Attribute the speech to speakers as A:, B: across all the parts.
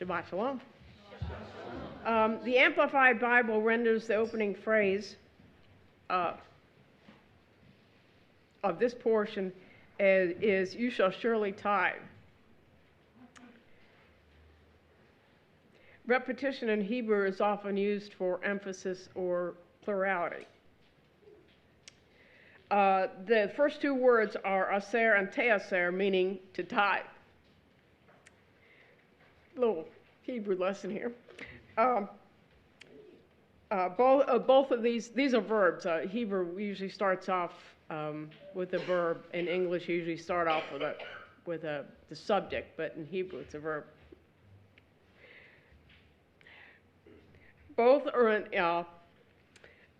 A: Shabbat Shalom. The Amplified Bible renders the opening phrase of this portion is, "You shall surely tithe." Repetition in Hebrew is often used for emphasis or plurality. The first two words are aser and teaser, meaning to tithe. Little Hebrew lesson here. Both of these are verbs. Hebrew usually starts off with a verb. In English, you usually start off with the subject, but in Hebrew, it's a verb. Both are in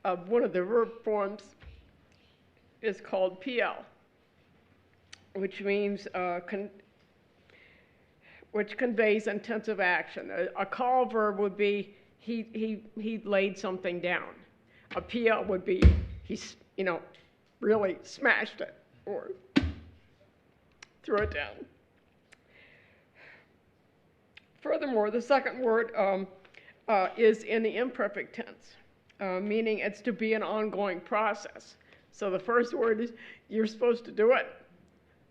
A: one of the verb forms is called PL, which means which conveys intensive action. A call verb would be he laid something down. A PL would be he's really smashed it or threw it down. Furthermore, the second word is in the imperfect tense, meaning it's to be an ongoing process. So the first word is you're supposed to do it.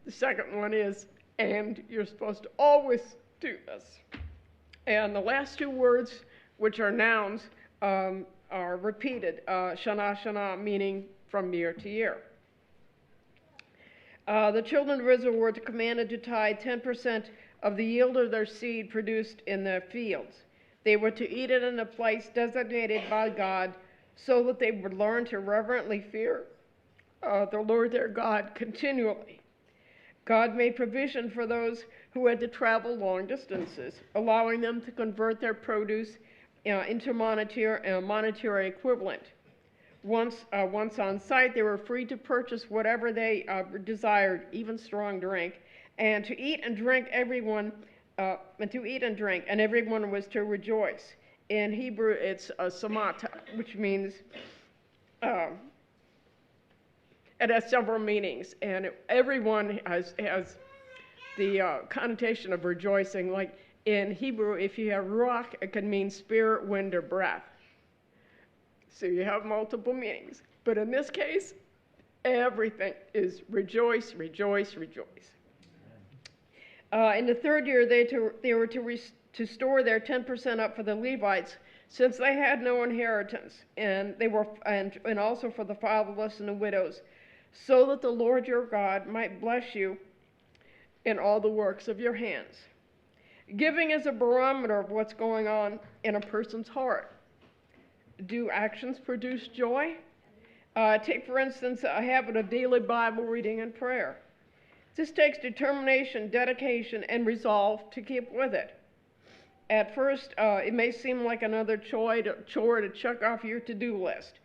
A: The second one is and you're supposed to always do this. And the last two words, which are nouns, are repeated. Shana shana, meaning from year to year. The children of Israel were commanded to tithe 10% of the yield of their seed produced in their fields. They were to eat it in a place designated by God so that they would learn to reverently fear the Lord their God continually. God made provision for those who had to travel long distances, allowing them to convert their produce into monetary equivalent. Once on site, they were free to purchase whatever they desired, even strong drink, and to eat and drink. And everyone was to rejoice. In Hebrew, it's samata, which means it has several meanings, and everyone has the connotation of rejoicing. Like in Hebrew, if you have ruach, it can mean spirit, wind, or breath. So you have multiple meanings. But in this case, everything is rejoice, rejoice, rejoice. In the third year, they were to store their 10% up for the Levites, since they had no inheritance, and also for the fatherless and the widows, so that the Lord your God might bless you in all the works of your hands. Giving is a barometer of what's going on in a person's heart. Do actions produce joy? Take, for instance, a habit of daily Bible reading and prayer. This takes determination, dedication, and resolve to keep with it. At first, it may seem like another chore to check off your to-do list.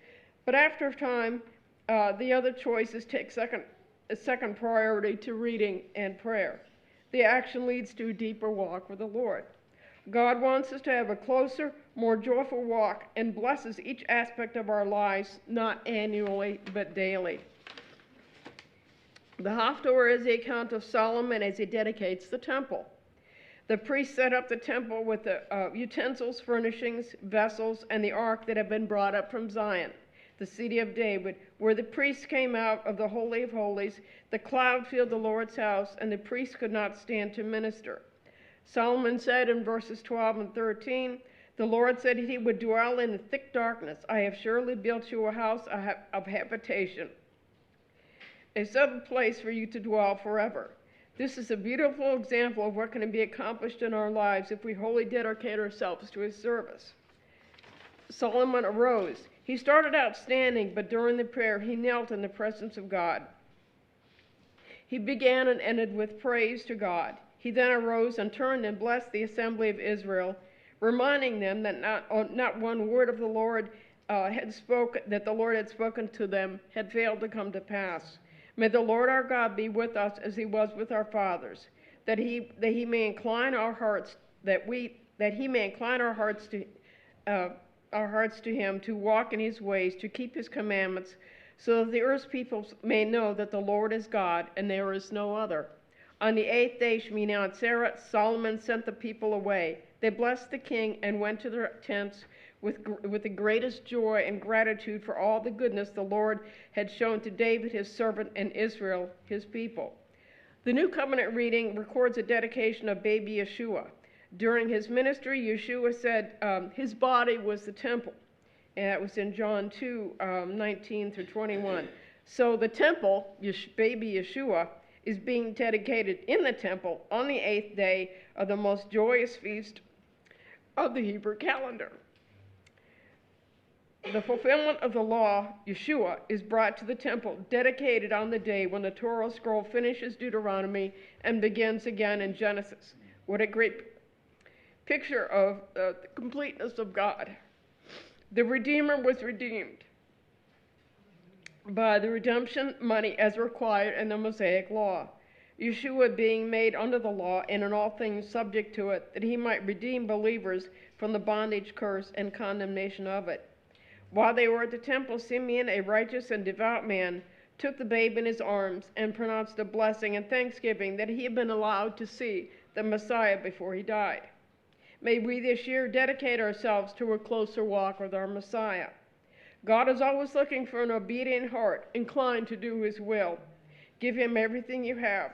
A: But after time, the other choices take a second priority to reading and prayer. The action leads to a deeper walk with the Lord. God wants us to have a closer, more joyful walk and blesses each aspect of our lives, not annually, but daily. The Haftorah is the account of Solomon as he dedicates the temple. The priest set up the temple with the utensils, furnishings, vessels, and the ark that had been brought up from Zion, the city of David, where the priests came out of the Holy of Holies. The cloud filled the Lord's house, and the priests could not stand to minister. Solomon said in verses 12 and 13, "The Lord said he would dwell in the thick darkness. I have surely built you a house of habitation, a settled place for you to dwell forever." This is a beautiful example of what can be accomplished in our lives if we wholly dedicate ourselves to his service. Solomon arose. He started out standing, but during the prayer, he knelt in the presence of God. He began and ended with praise to God. He then arose and turned and blessed the assembly of Israel, reminding them that not one word of the Lord that the Lord had spoken to them had failed to come to pass. May the Lord our God be with us as he was with our fathers, that he may incline our hearts to him, to walk in his ways, to keep his commandments, so that the earth's peoples may know that the Lord is God and there is no other. On the 8th day, Shemini Atzerat, Solomon sent the people away. They blessed the king and went to their tents with the greatest joy and gratitude for all the goodness the Lord had shown to David his servant and Israel his people. The New Covenant reading records a dedication of baby Yeshua. During his ministry, Yeshua said his body was the temple. And that was in John 2:19 through 21. So the temple, baby Yeshua, is being dedicated in the temple on the 8th day of the most joyous feast of the Hebrew calendar. The fulfillment of the law, Yeshua, is brought to the temple, dedicated on the day when the Torah scroll finishes Deuteronomy and begins again in Genesis. What a great picture of the completeness of God. The Redeemer was redeemed by the redemption money as required in the Mosaic law. Yeshua being made under the law and in all things subject to it, that he might redeem believers from the bondage, curse, and condemnation of it. While they were at the temple, Simeon, a righteous and devout man, took the babe in his arms and pronounced a blessing and thanksgiving that he had been allowed to see the Messiah before he died. May we this year dedicate ourselves to a closer walk with our Messiah. God is always looking for an obedient heart, inclined to do his will. Give him everything you have,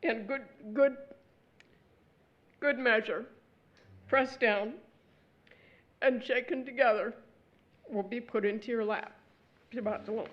A: and good measure, pressed down and shaken together, will be put into your lap. Shabbat Shalom.